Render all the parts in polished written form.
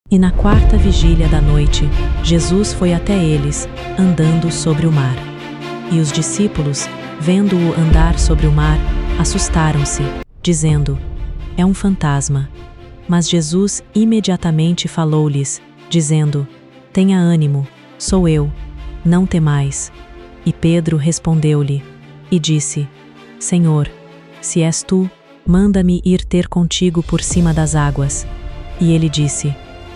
E na quarta vigília da noite, Jesus foi até eles, andando sobre o mar. E os discípulos, vendo-o andar sobre o mar, assustaram-se, dizendo: é um fantasma. Mas Jesus imediatamente falou-lhes, dizendo: tenha ânimo, sou eu, não temais. E Pedro respondeu-lhe, e disse: Senhor, se és tu, manda-me ir ter contigo por cima das águas. E ele disse: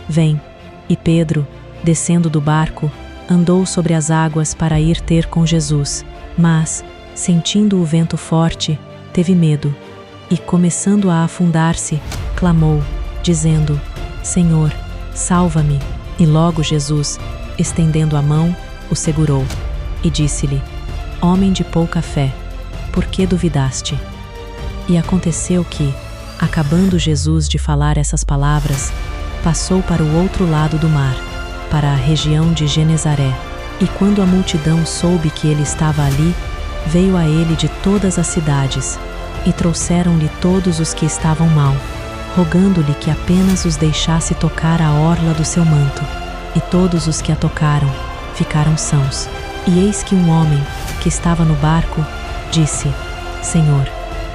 vem. E Pedro, descendo do barco, andou sobre as águas para ir ter com Jesus. Mas, sentindo o vento forte, teve medo. E começando a afundar-se, clamou, dizendo: Senhor, salva-me. E logo Jesus, estendendo a mão, o segurou. E disse-lhe: homem de pouca fé, por que duvidaste? E aconteceu que, acabando Jesus de falar essas palavras, passou para o outro lado do mar, para a região de Genezaré. E quando a multidão soube que ele estava ali, veio a ele de todas as cidades, e trouxeram-lhe todos os que estavam mal, rogando-lhe que apenas os deixasse tocar a orla do seu manto. E todos os que a tocaram ficaram sãos. E eis que um homem, que estava no barco, disse: Senhor,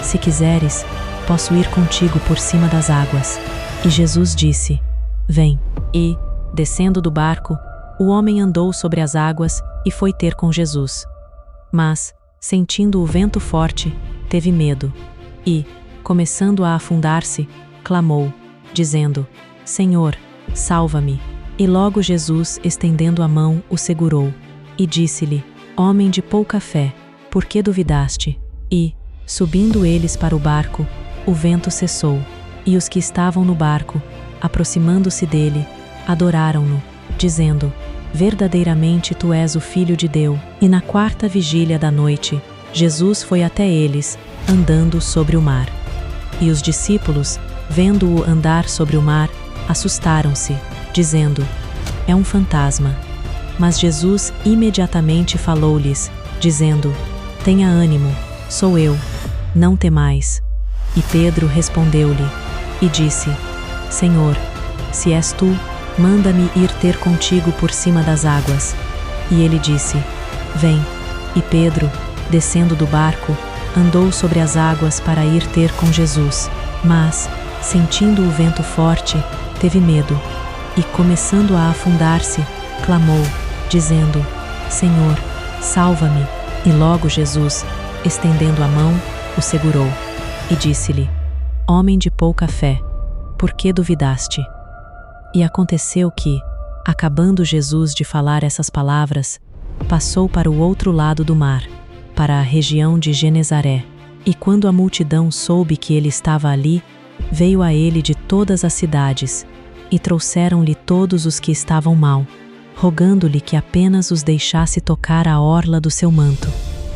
se quiseres, posso ir contigo por cima das águas. E Jesus disse: vem. E, descendo do barco, o homem andou sobre as águas e foi ter com Jesus. Mas, sentindo o vento forte, teve medo. E, começando a afundar-se, clamou, dizendo: Senhor, salva-me. E logo Jesus, estendendo a mão, o segurou. E disse-lhe: homem de pouca fé, por que duvidaste? E, subindo eles para o barco, o vento cessou. E os que estavam no barco, aproximando-se dele, adoraram-no, dizendo: verdadeiramente tu és o Filho de Deus. E na quarta vigília da noite, Jesus foi até eles, andando sobre o mar. E os discípulos, vendo-o andar sobre o mar, assustaram-se, dizendo: é um fantasma. Mas Jesus imediatamente falou-lhes, dizendo: tenha ânimo, sou eu, não temais. E Pedro respondeu-lhe, e disse: Senhor, se és tu, manda-me ir ter contigo por cima das águas. E ele disse: vem. E Pedro, descendo do barco, andou sobre as águas para ir ter com Jesus. Mas, sentindo o vento forte, teve medo. E começando a afundar-se, clamou, dizendo: Senhor, salva-me. E logo Jesus, estendendo a mão, o segurou. E disse-lhe: homem de pouca fé, por que duvidaste? E aconteceu que, acabando Jesus de falar essas palavras, passou para o outro lado do mar, para a região de Genezaré. E quando a multidão soube que ele estava ali, veio a ele de todas as cidades, e trouxeram-lhe todos os que estavam mal, rogando-lhe que apenas os deixasse tocar a orla do seu manto.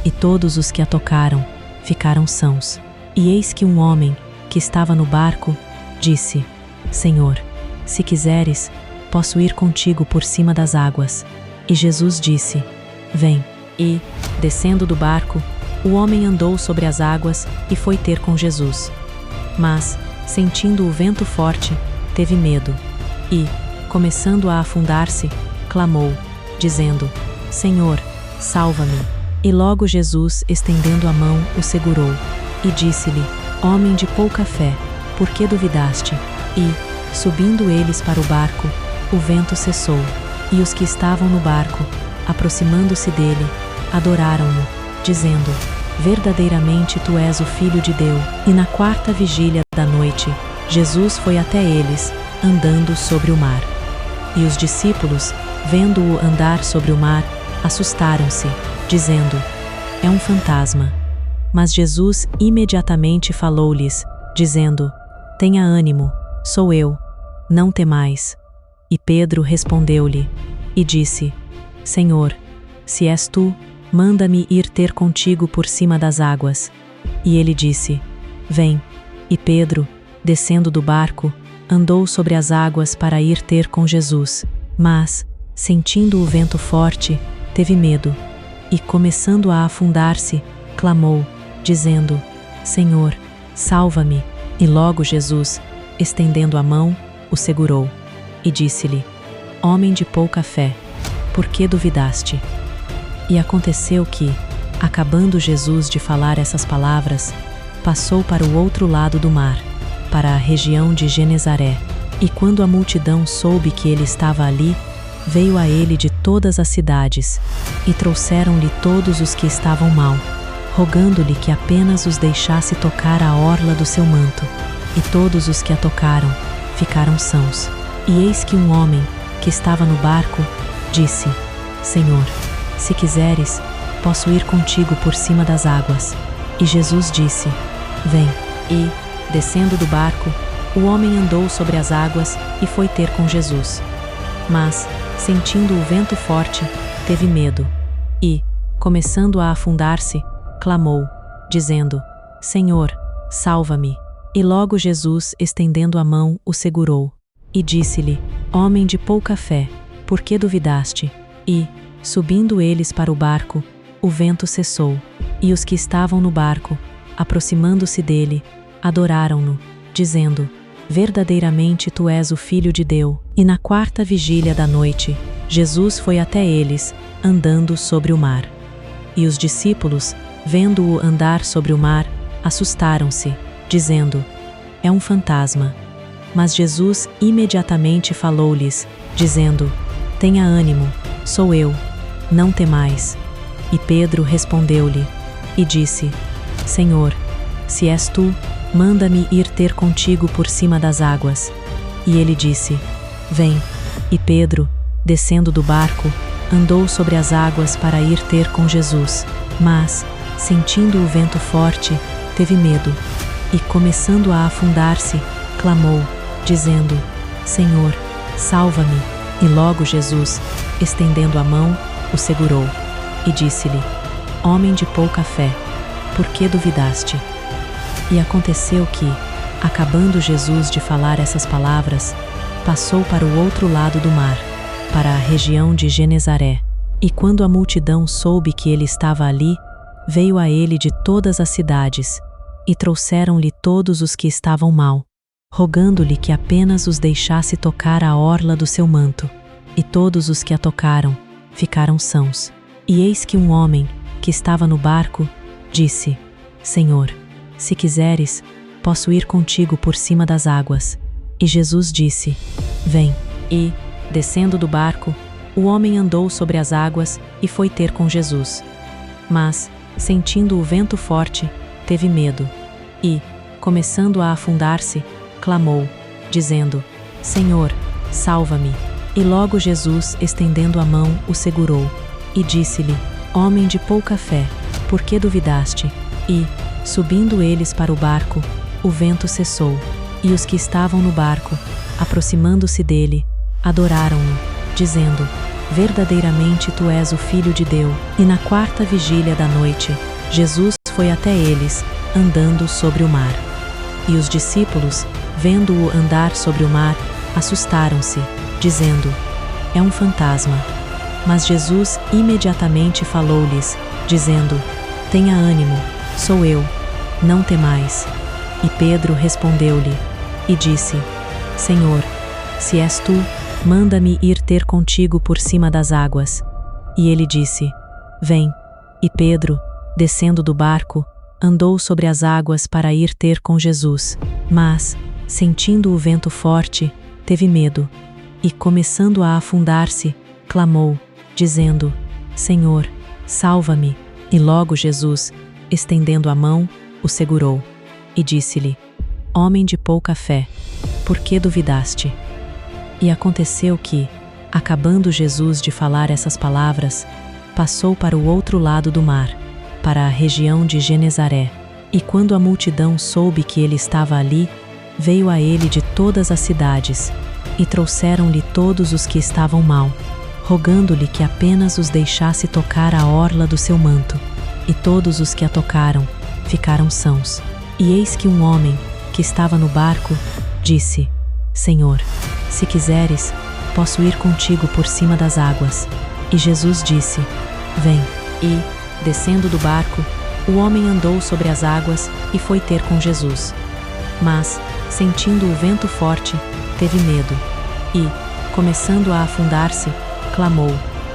E todos os que a tocaram ficaram sãos. E eis que um homem, que estava no barco, disse: Senhor, se quiseres, posso ir contigo por cima das águas. E Jesus disse: vem. E, descendo do barco, o homem andou sobre as águas e foi ter com Jesus. Mas, sentindo o vento forte, teve medo. E, começando a afundar-se, clamou, dizendo: Senhor, salva-me. E logo Jesus, estendendo a mão, o segurou. E disse-lhe: homem de pouca fé, por que duvidaste? E, subindo eles para o barco, o vento cessou. E os que estavam no barco, aproximando-se dele, adoraram-no, dizendo: verdadeiramente tu és o Filho de Deus. E na quarta vigília da noite, Jesus foi até eles, andando sobre o mar. E os discípulos, vendo-o andar sobre o mar, assustaram-se, dizendo: é um fantasma. Mas Jesus imediatamente falou-lhes, dizendo: tenha ânimo, sou eu, não temais. E Pedro respondeu-lhe, e disse: Senhor, se és tu, manda-me ir ter contigo por cima das águas. E ele disse: vem. E Pedro, descendo do barco, andou sobre as águas para ir ter com Jesus. Mas, sentindo o vento forte, teve medo. E começando a afundar-se, clamou, dizendo: Senhor, salva-me. E logo Jesus, estendendo a mão, o segurou. e disse-lhe: Homem de pouca fé, por que duvidaste? E aconteceu que, acabando Jesus de falar essas palavras, passou para o outro lado do mar, para a região de Genezaré. E quando a multidão soube que ele estava ali, veio a ele de todas as cidades, e trouxeram-lhe todos os que estavam mal, rogando-lhe que apenas os deixasse tocar a orla do seu manto. E todos os que a tocaram ficaram sãos. E eis que um homem, que estava no barco, disse: Senhor, se quiseres, posso ir contigo por cima das águas. E Jesus disse: Vem. E, descendo do barco, o homem andou sobre as águas e foi ter com Jesus. Mas, sentindo o vento forte, teve medo. E, começando a afundar-se, clamou, dizendo: Senhor, salva-me. E logo Jesus, estendendo a mão, o segurou. E disse-lhe: Homem de pouca fé, por que duvidaste? E, subindo eles para o barco, o vento cessou. E os que estavam no barco, aproximando-se dele, adoraram-no, dizendo: Verdadeiramente tu és o Filho de Deus. E na quarta vigília da noite, Jesus foi até eles, andando sobre o mar. E os discípulos, vendo-o andar sobre o mar, assustaram-se, dizendo: É um fantasma. Mas Jesus imediatamente falou-lhes, dizendo: Tenha ânimo, sou eu, não temais. E Pedro respondeu-lhe, e disse: Senhor, se és tu, manda-me ir ter contigo por cima das águas. E ele disse: Vem. E Pedro, descendo do barco, andou sobre as águas para ir ter com Jesus. Mas, sentindo o vento forte, teve medo. E começando a afundar-se, clamou, dizendo: Senhor, salva-me. E logo Jesus, estendendo a mão, o segurou. E disse-lhe: Homem de pouca fé, por que duvidaste? E aconteceu que, acabando Jesus de falar essas palavras, passou para o outro lado do mar, para a região de Genezaré. E quando a multidão soube que ele estava ali, veio a ele de todas as cidades, e trouxeram-lhe todos os que estavam mal, rogando-lhe que apenas os deixasse tocar a orla do seu manto. E todos os que a tocaram ficaram sãos. E eis que um homem, que estava no barco, disse: Senhor, se quiseres, posso ir contigo por cima das águas. E Jesus disse: Vem. E, descendo do barco, o homem andou sobre as águas e foi ter com Jesus. Mas, sentindo o vento forte, teve medo. E, começando a afundar-se, clamou, dizendo: Senhor, salva-me. E logo Jesus, estendendo a mão, o segurou. E disse-lhe: Homem de pouca fé, por que duvidaste? E, subindo eles para o barco, o vento cessou. E os que estavam no barco, aproximando-se dele, adoraram-no, dizendo: Verdadeiramente tu és o Filho de Deus. E na quarta vigília da noite, Jesus foi até eles, andando sobre o mar. E os discípulos, vendo-o andar sobre o mar, assustaram-se, dizendo: É um fantasma. Mas Jesus imediatamente falou-lhes, dizendo: Tenha ânimo, sou eu, não temais. E Pedro respondeu-lhe, e disse: Senhor, se és tu, manda-me ir ter contigo por cima das águas. E ele disse: Vem. E Pedro, descendo do barco, andou sobre as águas para ir ter com Jesus. Mas, sentindo o vento forte, teve medo. E começando a afundar-se, clamou, dizendo: Senhor, salva-me. E logo Jesus, estendendo a mão, o segurou. E disse-lhe: Homem de pouca fé, por que duvidaste? E aconteceu que, acabando Jesus de falar essas palavras, passou para o outro lado do mar, para a região de Genezaré. E quando a multidão soube que ele estava ali, veio a ele de todas as cidades, e trouxeram-lhe todos os que estavam mal, rogando-lhe que apenas os deixasse tocar a orla do seu manto. E todos os que a tocaram ficaram sãos. E eis que um homem, que estava no barco, disse: Senhor, se quiseres, posso ir contigo por cima das águas. E Jesus disse: Vem. E, descendo do barco, o homem andou sobre as águas e foi ter com Jesus. Mas, sentindo o vento forte, teve medo. E, começando a afundar-se, clamou,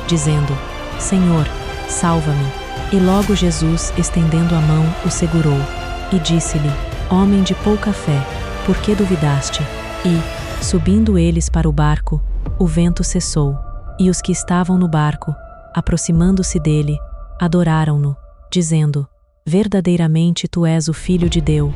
dizendo: Senhor, salva-me. E logo Jesus, estendendo a mão, o segurou, e disse-lhe: Homem de pouca fé, por que duvidaste? E, subindo eles para o barco, o vento cessou, e os que estavam no barco, aproximando-se dele, adoraram-no, dizendo: Verdadeiramente tu és o Filho de Deus.